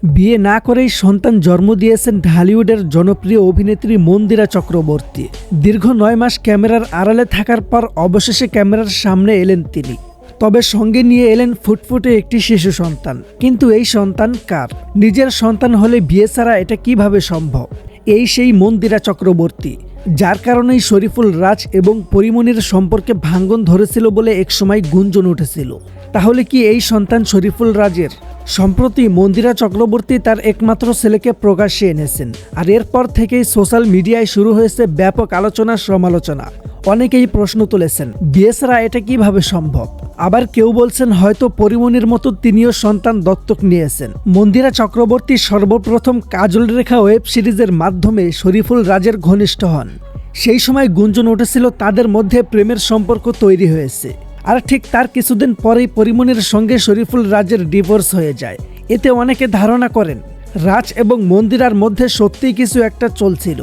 বিয়ে না করেই সন্তান জন্ম দিয়েছেন ঢালিউডের জনপ্রিয় অভিনেত্রী মন্দিরা চক্রবর্তী। দীর্ঘ 9 মাস ক্যামেরার আড়ালে থাকার পর অবশেষে ক্যামেরার সামনে এলেন তিনি। তবে সঙ্গে নিয়ে এলেন ফুটফুটে একটি শিশু সন্তান। কিন্তু এই সন্তান কার? নিজের সন্তান হলে বিয়ে ছাড়া এটা কিভাবে সম্ভব? এই সেই মন্দিরা চক্রবর্তী, যার কারণেই শরীফুল রাজ এবং পরিমণির সম্পর্কে ভাঙ্গন ধরেছিল বলে একসময় গুঞ্জন উঠেছিল। তাহলে কি এই সন্তান শরীফুল রাজের? সম্প্রতি মন্দিরা চক্রবর্তী তার একমাত্র ছেলেকে প্রকাশ্যে এনেছেন, আর এরপর থেকেই সোশ্যাল মিডিয়ায় শুরু হয়েছে ব্যাপক আলোচনা সমালোচনা। অনেকেই প্রশ্ন তুলেছেন, বিয়ে ছাড়া এটা কিভাবে সম্ভব? আবার কেউ বলছেন হয়তো পরিমণির মতো তিনিও সন্তান দত্তক নিয়েছেন। মন্দিরা চক্রবর্তী সর্বপ্রথম কাজল রেখা ওয়েব সিরিজের মাধ্যমে শরীফুল রাজের ঘনিষ্ঠ হন। সেই সময় গুঞ্জন উঠেছিল তাদের মধ্যে প্রেমের সম্পর্ক তৈরি হয়েছে। আর ঠিক তার কিছুদিন পরেই পরিমণির সঙ্গে শরীফুল রাজের ডিভোর্স হয়ে যায়। এতে অনেকে ধারণা করেন রাজ এবং মন্দিরার মধ্যে সত্যিই কিছু একটা চলছিল।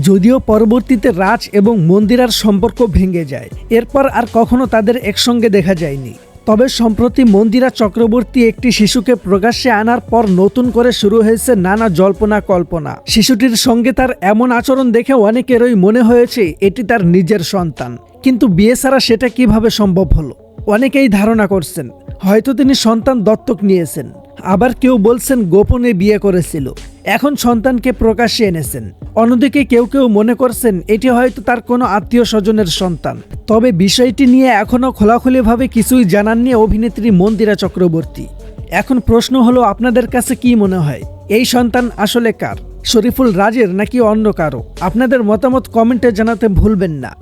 যদিও পরবর্তীতে রাজ এবং মন্দিরার সম্পর্ক ভেঙে যায়, এরপর আর কখনো তাদের একসঙ্গে দেখা যায়নি। তবে সম্প্রতি মন্দিরা চক্রবর্তী একটি শিশুকে প্রকাশ্যে আনার পর নতুন করে শুরু হয়েছে নানা জল্পনা কল্পনা। শিশুটির সঙ্গে তার এমন আচরণ দেখে অনেকেরই মনে হয়েছে এটি তার নিজের সন্তান। কিন্তু বিয়ে ছাড়া সেটা কিভাবে সম্ভব হলো? অনেকেই ধারণা করছেন হয়তো তিনি সন্তান দত্তক নিয়েছেন, আবার কেউ বলছেন গোপনে বিয়ে করেছিল, এখন সন্তানকে প্রকাশ্যে এনেছেন। অন্যদিকে কেউ কেউ মনে করছেন এটি হয়তো তার কোনো আত্মীয় স্বজনের সন্তান। তবে বিষয়টি নিয়ে এখনও খোলাখুলিভাবে কিছুই জানাননি অভিনেত্রী মন্দিরা চক্রবর্তী। এখন প্রশ্ন হলো, আপনাদের কাছে কি মনে হয় এই সন্তান আসলে কার? শরীফুল রাজের নাকি অন্য কারো? আপনাদের মতামত কমেন্টে জানাতে ভুলবেন না।